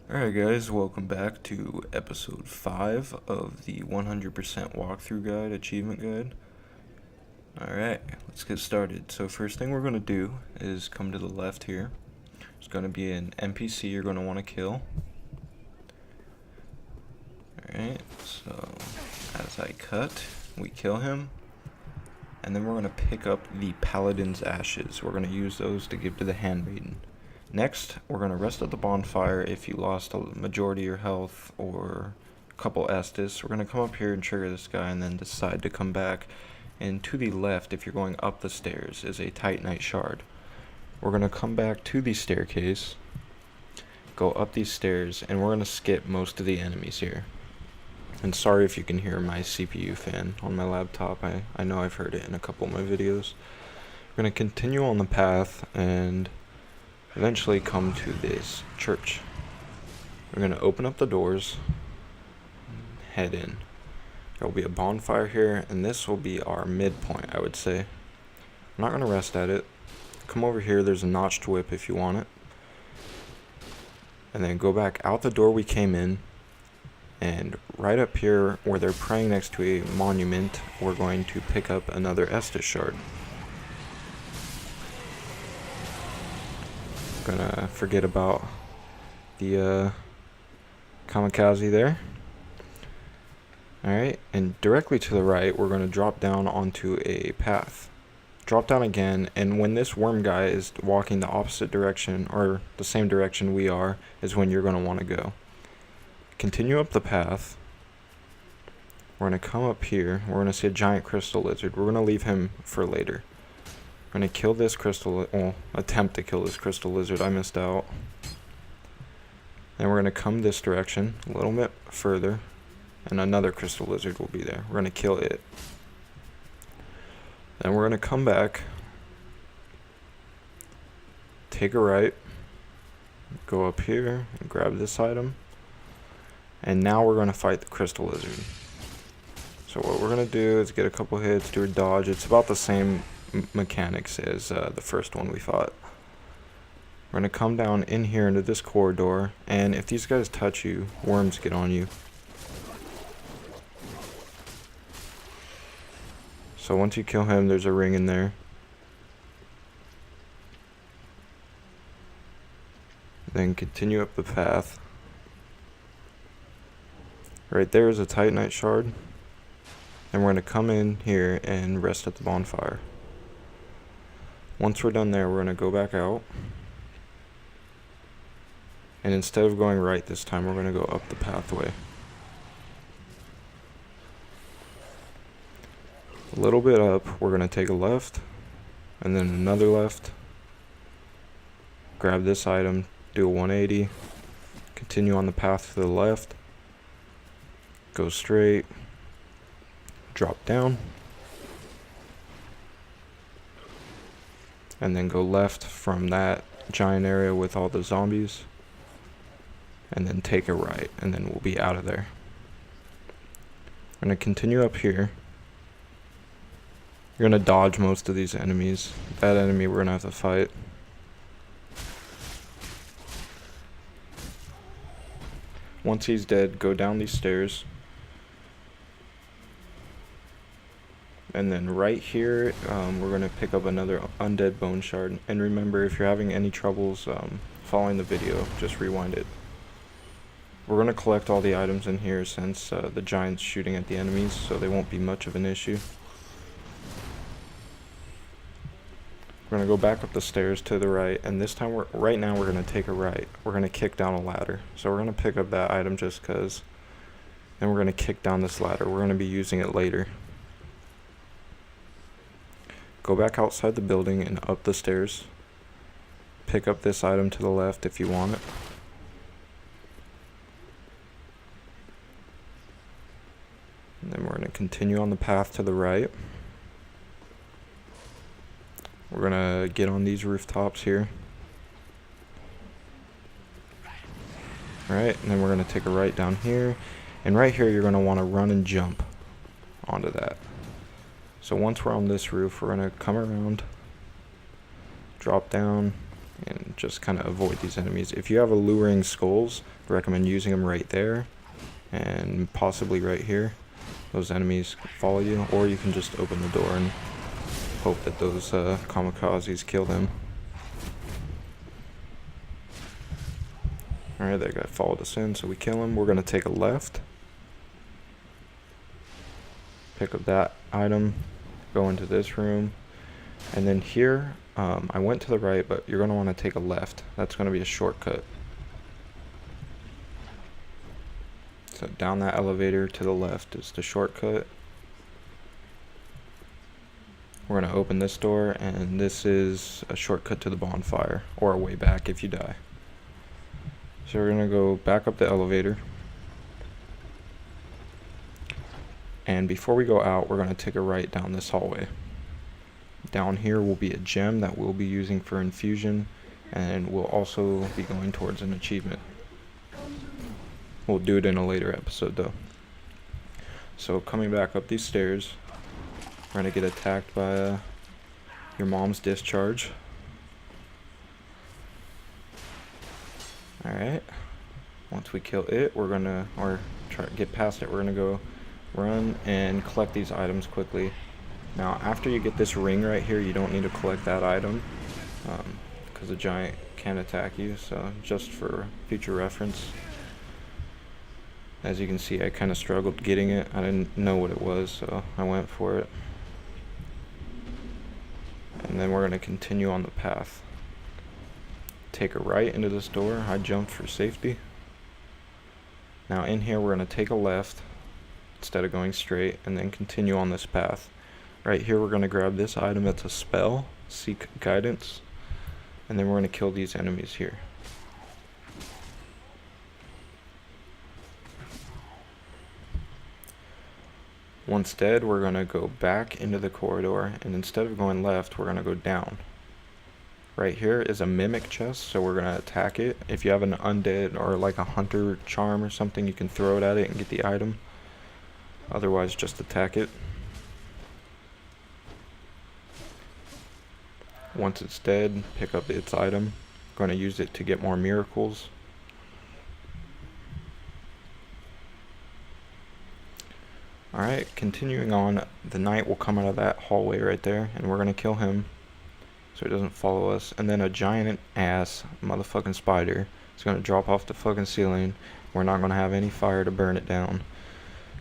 Alright guys, welcome back to episode 5 of the 100% walkthrough guide, achievement guide. Alright, let's get started. So first thing we're going to do is come to the left here. There's going to be an NPC you're going to want to kill. Alright, so as I cut, we kill him. And then we're going to pick up the Paladin's Ashes. We're going to use those to give to the Handmaiden. Next, we're going to rest at the bonfire if you lost a majority of your health or a couple Estus. We're going to come up here and trigger this guy and then decide to come back. And to the left, if you're going up the stairs, is a Titanite shard. We're going to come back to the staircase, go up these stairs, and we're going to skip most of the enemies here. And sorry if you can hear my CPU fan on my laptop. I know I've heard it in a couple of my videos. We're going to continue on the path and eventually come to this church. We're going to open up the doors and head in. There will be a bonfire here, and this will be our midpoint, I would say. I'm not going to rest at it. Come over here, there's a notched whip if you want it. And then go back out the door we came in, and right up here where they're praying next to a monument, we're going to pick up another Estus shard. Gonna forget about the kamikaze there. Alright, and directly to the right we're going to drop down onto a path. Drop down again, and when this worm guy is walking the opposite direction, or the same direction we are, is when you're going to want to go. Continue up the path. We're going to come up here. We're going to see a giant crystal lizard. We're going to leave him for later. I'm going to kill this attempt to kill this crystal lizard. I missed out. Then we're going to come this direction a little bit further, and another crystal lizard will be there. We're going to kill it. Then we're going to come back, take a right, go up here, and grab this item, and now we're going to fight the crystal lizard. So what we're going to do is get a couple hits, do a dodge. It's about the same mechanics as the first one we fought. We're going to come down in here into this corridor, and if these guys touch you, worms get on you. So once you kill him, there's a ring in there. Then continue up the path. Right there is a Titanite shard. And we're going to come in here and rest at the bonfire. Once we're done there, we're going to go back out. And instead of going right this time, we're going to go up the pathway. A little bit up, we're going to take a left, and then another left. Grab this item, do a 180. Continue on the path to the left. Go straight. Drop down. And then go left from that giant area with all the zombies. And then take a right, and then we'll be out of there. I'm going to continue up here. You're going to dodge most of these enemies. That enemy we're going to have to fight. Once he's dead, go down these stairs. And then right here, we're going to pick up another undead bone shard. And remember, if you're having any troubles following the video, just rewind it. We're going to collect all the items in here since the giant's shooting at the enemies, so they won't be much of an issue. We're going to go back up the stairs to the right, and this time, right now we're going to take a right. We're going to kick down a ladder. So we're going to pick up that item just because. Then we're going to kick down this ladder. We're going to be using it later. Go back outside the building and up the stairs. Pick up this item to the left if you want it. And then we're going to continue on the path to the right. We're going to get on these rooftops here. Alright, and then we're going to take a right down here. And right here you're going to want to run and jump onto that. So once we're on this roof, we're going to come around, drop down, and just kind of avoid these enemies. If you have alluring skulls, I recommend using them right there and possibly right here. Those enemies follow you, or you can just open the door and hope that those kamikazes kill them. Alright, that guy followed us in, so we kill him. We're going to take a left, pick up that item, go into this room, and then here, I went to the right, but you're going to want to take a left. That's going to be a shortcut. So down that elevator to the left is the shortcut. We're going to open this door, and this is a shortcut to the bonfire, or a way back if you die. So we're going to go back up the elevator. And before we go out, we're going to take a right down this hallway. Down here will be a gem that we'll be using for infusion, and we'll also be going towards an achievement. We'll do it in a later episode though. So coming back up these stairs, we're going to get attacked by your mom's discharge. Alright, once we kill it, we're going to, or try to get past it, we're going to go run and collect these items quickly. Now after you get this ring right here, you don't need to collect that item because the giant can attack you, so just for future reference. As you can see, I kind of struggled getting it. I didn't know what it was, so I went for it. And then we're going to continue on the path. Take a right into this door. I jumped for safety. Now in here we're going to take a left instead of going straight, and then continue on this path. Right here we're going to grab this item that's a spell, Seek Guidance, and then we're going to kill these enemies here. Once dead, we're going to go back into the corridor, and instead of going left, we're going to go down. Right here is a mimic chest, so we're going to attack it. If you have an undead or like a hunter charm or something, you can throw it at it and get the item. Otherwise, just attack it. Once it's dead, pick up its item. Going to use it to get more miracles. Alright, continuing on, the knight will come out of that hallway right there, and we're going to kill him so he doesn't follow us. And then a giant ass motherfucking spider is going to drop off the fucking ceiling. We're not going to have any fire to burn it down.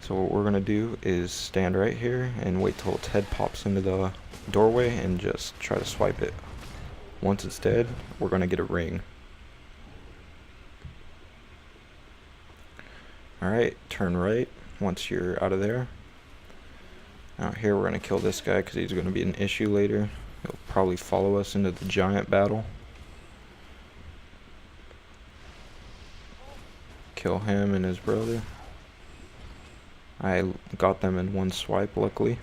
So what we're going to do is stand right here and wait till its head pops into the doorway and just try to swipe it. Once it's dead, we're going to get a ring. Alright, turn right once you're out of there. Out here we're going to kill this guy because he's going to be an issue later. He'll probably follow us into the giant battle. Kill him and his brother. I got them in one swipe, luckily.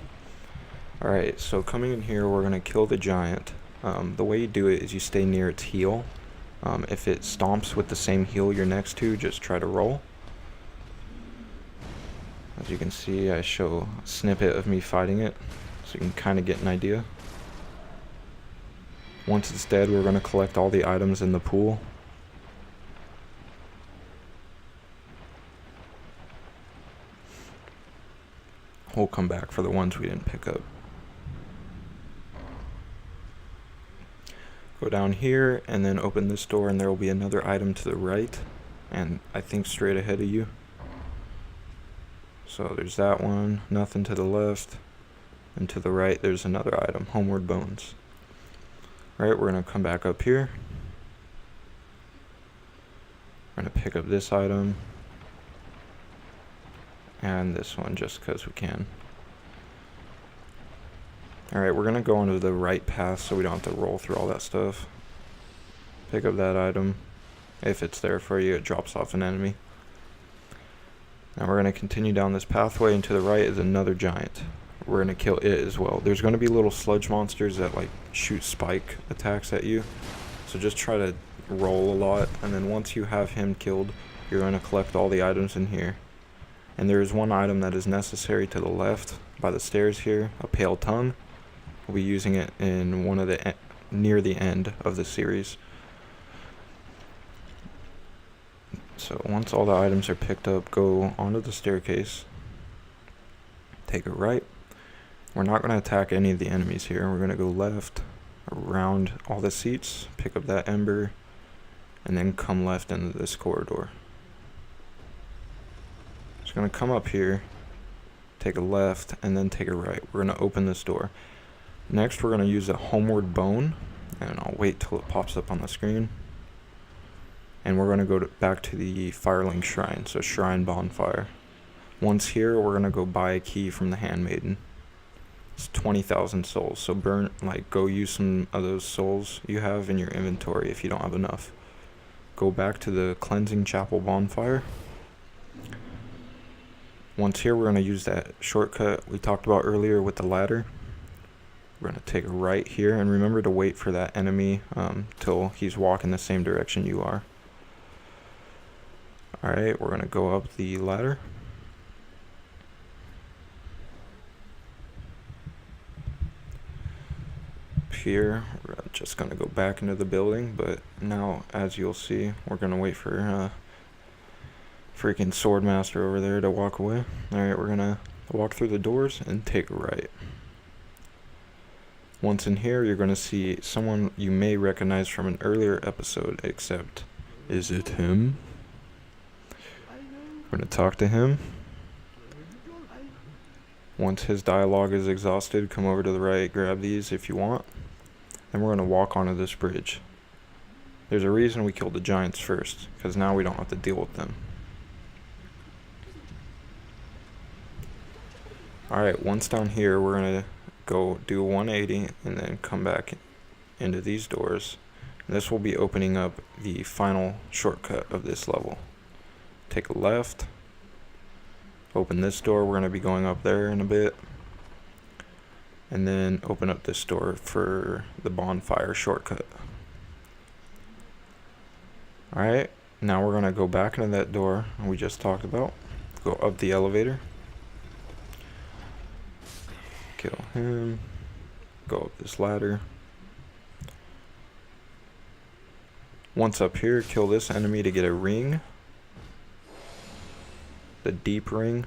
Alright, so coming in here, we're going to kill the giant. The way you do it is you stay near its heel. If it stomps with the same heel you're next to, just try to roll. As you can see, I show a snippet of me fighting it, so you can kind of get an idea. Once it's dead, we're going to collect all the items in the pool. We'll come back for the ones we didn't pick up. Go down here and then open this door, and there will be another item to the right, and I think straight ahead of you. So there's that one, nothing to the left, and to the right there's another item, Homeward Bones. Alright, we're going to come back up here. We're going to pick up this item, and this one just because we can. Alright, we're going to go onto the right path so we don't have to roll through all that stuff. Pick up that item. If it's there for you, it drops off an enemy. Now we're going to continue down this pathway, and to the right is another giant. We're going to kill it as well. There's going to be little sludge monsters that like shoot spike attacks at you. So just try to roll a lot, and then once you have him killed, you're going to collect all the items in here. And there is one item that is necessary to the left by the stairs here, a pale tongue. We'll be using it in one of the near the end of the series. so once all the items are picked up, go onto the staircase, take a right. We're not going to attack any of the enemies here. We're going to go left, around all the seats, pick up that ember, and then come left into this corridor. Just going to come up here, take a left, and then take a right. We're going to open this door. Next, we're going to use a homeward bone, and I'll wait till it pops up on the screen. And we're going to go back to the Firelink Shrine, so Shrine Bonfire. Once here, we're going to go buy a key from the handmaiden. It's 20,000 souls, so go use some of those souls you have in your inventory if you don't have enough. Go back to the Cleansing Chapel Bonfire. Once here, we're going to use that shortcut we talked about earlier with the ladder. We're going to take a right here, and remember to wait for that enemy till he's walking the same direction you are. Alright, we're going to go up the ladder. Here, we're just going to go back into the building, but now, as you'll see, we're going to wait for freaking Swordmaster over there to walk away. Alright, we're going to walk through the doors and take a right. Once in here, you're going to see someone you may recognize from an earlier episode, except, is it him? We're going to talk to him. Once his dialogue is exhausted, come over to the right, grab these if you want. Then we're going to walk onto this bridge. There's a reason we killed the giants first, because now we don't have to deal with them. Alright, once down here, we're going to go do 180 and then come back into these doors. And this will be opening up the final shortcut of this level. Take a left. Open this door, we're going to be going up there in a bit. And then open up this door for the bonfire shortcut. Alright, now we're going to go back into that door we just talked about. Go up the elevator. Kill him. Go up this ladder. Once up here, kill this enemy to get a ring. The deep ring.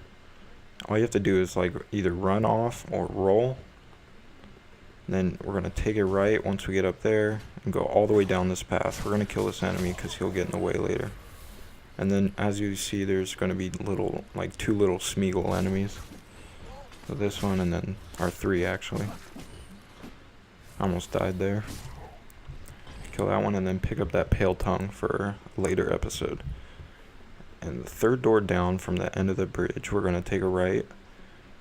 All you have to do is either run off or roll. Then we're going to take it right once we get up there and go all the way down this path. We're going to kill this enemy because he'll get in the way later. And then as you see, there's going to be two little Smeagol enemies. So this one and then our three actually. Almost died there. Kill that one and then pick up that pale tongue for a later episode. And the third door down from the end of the bridge, we're going to take a right.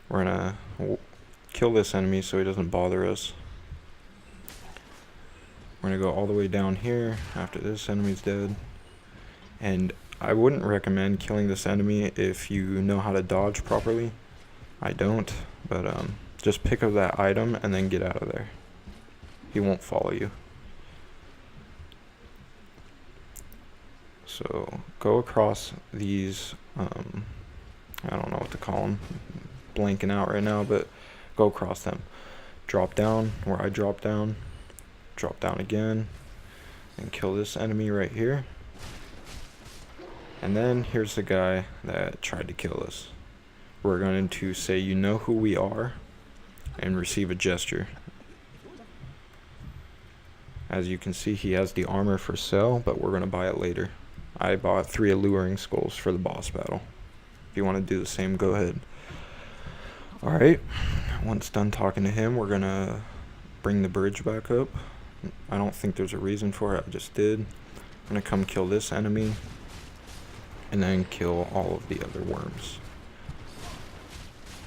We're going to kill this enemy so he doesn't bother us. We're going to go all the way down here after this enemy's dead. And I wouldn't recommend killing this enemy if you know how to dodge properly. I don't, but just pick up that item and then get out of there. He won't follow you. So go across these, I don't know what to call them, blanking out right now, but go across them. Drop down where I dropped down, drop down again, and kill this enemy right here. And then here's the guy that tried to kill us. We're going to say, you know who we are, and receive a gesture. As you can see, he has the armor for sale, but we're going to buy it later. I bought 3 alluring skulls for the boss battle. If you want to do the same, go ahead. Alright, once done talking to him, we're going to bring the bridge back up. I don't think there's a reason for it, I just did. I'm going to come kill this enemy, and then kill all of the other worms.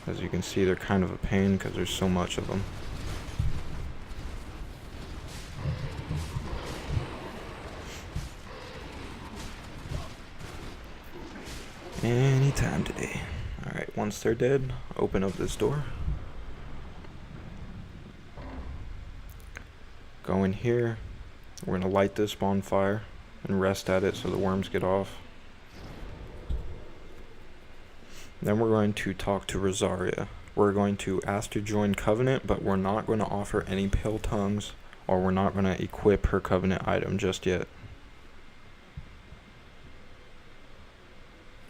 As you can see, they're kind of a pain because there's so much of them. Anytime today. Alright, once they're dead, open up this door. Go in here. We're going to light this bonfire and rest at it so the worms get off. Then we're going to talk to Rosaria. We're going to ask to join Covenant, but we're not going to offer any pale tongues, or we're not going to equip her Covenant item just yet.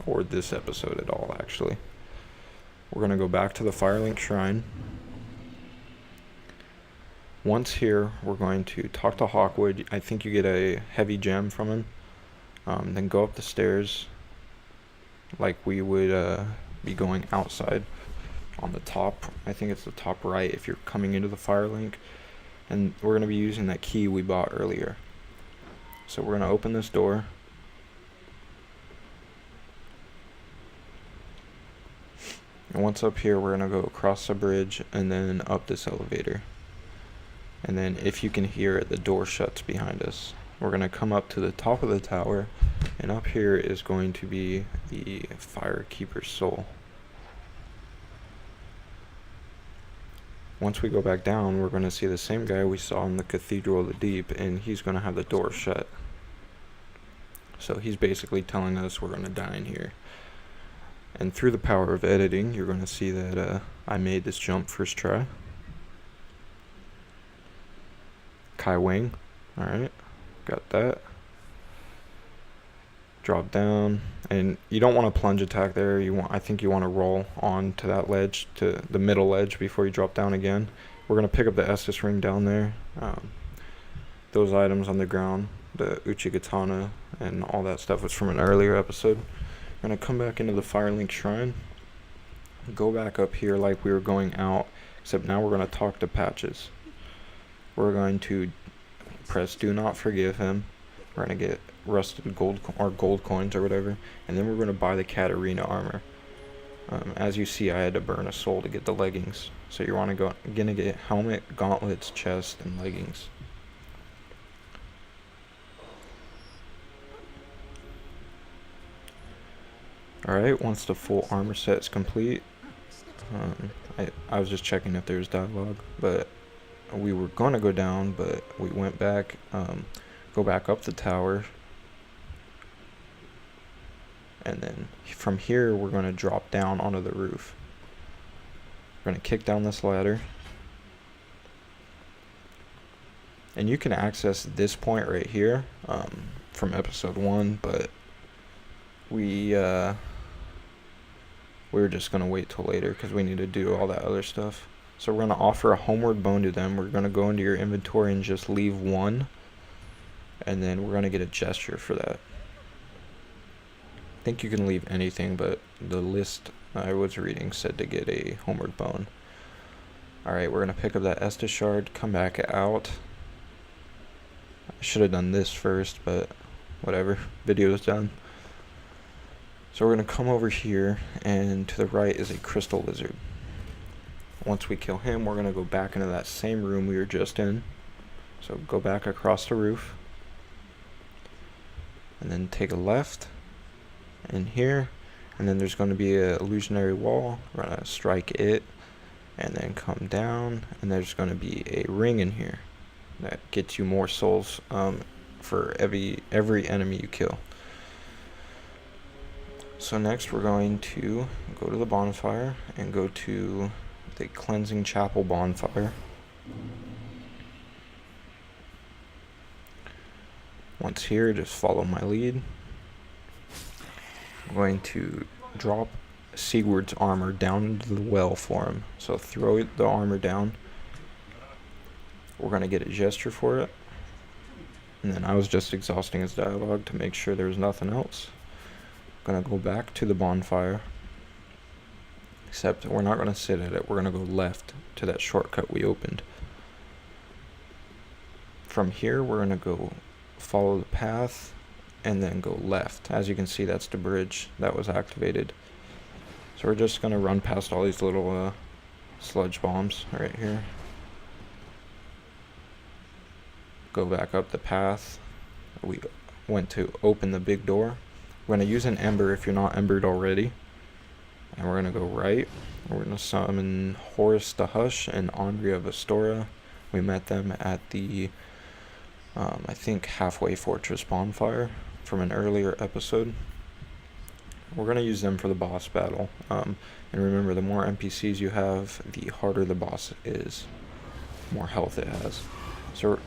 or this episode at all, actually. We're going to go back to the Firelink Shrine. Once here, we're going to talk to Hawkwood. I think you get a heavy gem from him. Then go up the stairs like we would be going outside on the top. I think it's the top right if you're coming into the Firelink. And we're going to be using that key we bought earlier. So we're going to open this door. And once up here, we're going to go across the bridge and then up this elevator. And then if you can hear it, the door shuts behind us. We're going to come up to the top of the tower, and up here is going to be the Firekeeper's soul. Once we go back down, we're going to see the same guy we saw in the Cathedral of the Deep, and he's going to have the door shut. So he's basically telling us we're going to die in here. And through the power of editing, you're going to see that I made this jump first try. Kai Wing. Alright, got that. Drop down. And you don't want to plunge attack there. I think you want to roll on to that ledge, to the middle ledge, before you drop down again. We're going to pick up the Estus ring down there. Those items on the ground, the Uchigatana and all that stuff was from an earlier episode. We're going to come back into the Firelink Shrine. Go back up here like we were going out, except now we're going to talk to Patches. We're going to press Do Not Forgive him. We're going to get rusted gold coins or whatever, and then we're going to buy the Katarina armor. As you see, I had to burn a soul to get the leggings. So you're going to get helmet, gauntlets, chest, and leggings. Alright, once the full armor set is complete, I was just checking if there was dialogue, but we were going to go down, but we went back, go back up the tower, and then from here we're going to drop down onto the roof. We're going to kick down this ladder, and you can access this point right here from episode 1, but we're just going to wait till later because we need to do all that other stuff. So we're going to offer a homeward bone to them. We're going to go into your inventory and just leave one, and then we're going to get a gesture for that. I think you can leave anything, but the list I was reading said to get a homeward bone. Alright, we're going to pick up that Estus shard, come back out. I should have done this first, but whatever. Video's done. So we're going to come over here, and to the right is a crystal lizard. Once we kill him, we're going to go back into that same room we were just in. So go back across the roof, and then take a left in here, and then there's going to be an illusionary wall. We're going to strike it, and then come down, and there's going to be a ring in here that gets you more souls for every enemy you kill. So next we're going to go to the bonfire and go to the Cleansing Chapel bonfire. Once here, just follow my lead. I'm going to drop Sigurd's armor down into the well for him. So throw the armor down. We're going to get a gesture for it. And then I was just exhausting his dialogue to make sure there was nothing else. Gonna go back to the bonfire, except we're not gonna sit at it. We're gonna go left to that shortcut we opened. From here we're gonna go follow the path and then go left. As you can see, that's the bridge that was activated. So we're just gonna run past all these little sludge bombs right here. Go back up the path. We went to open the big door. We're going to use an ember if you're not embered already. And we're going to go right. We're going to summon Horus the Hush and Andrea Vestora. We met them at the, I think, Halfway Fortress bonfire from an earlier episode. We're going to use them for the boss battle. And remember, the more NPCs you have, the harder the boss is. The more health it has. So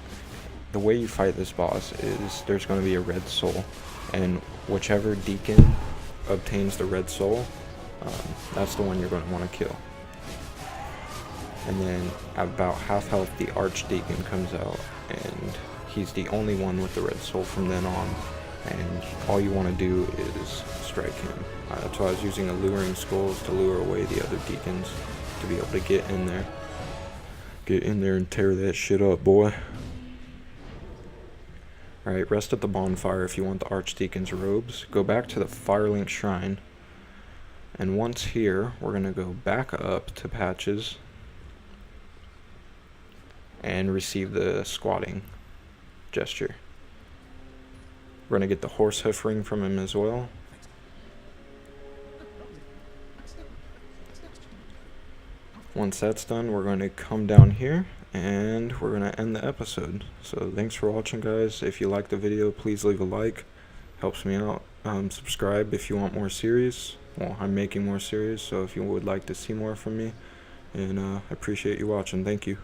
the way you fight this boss is there's going to be a red soul. And whichever deacon obtains the red soul, that's the one you're going to want to kill. And then at about half health, the Archdeacon comes out, and he's the only one with the red soul from then on. And all you want to do is strike him. That's why I was using alluring skulls to lure away the other deacons, to be able to get in there. Get in there and tear that shit up, boy. Alright, rest at the bonfire if you want the Archdeacon's robes. Go back to the Firelink Shrine. And once here, we're going to go back up to Patches and receive the squatting gesture. We're going to get the horse hoof ring from him as well. Once that's done, we're going to come down here and we're going to end the episode. So thanks for watching, guys. If you liked the video, please leave a like. Helps me out. Subscribe if you want more series. Well, I'm making more series, so if you would like to see more from me. And I appreciate you watching. Thank you.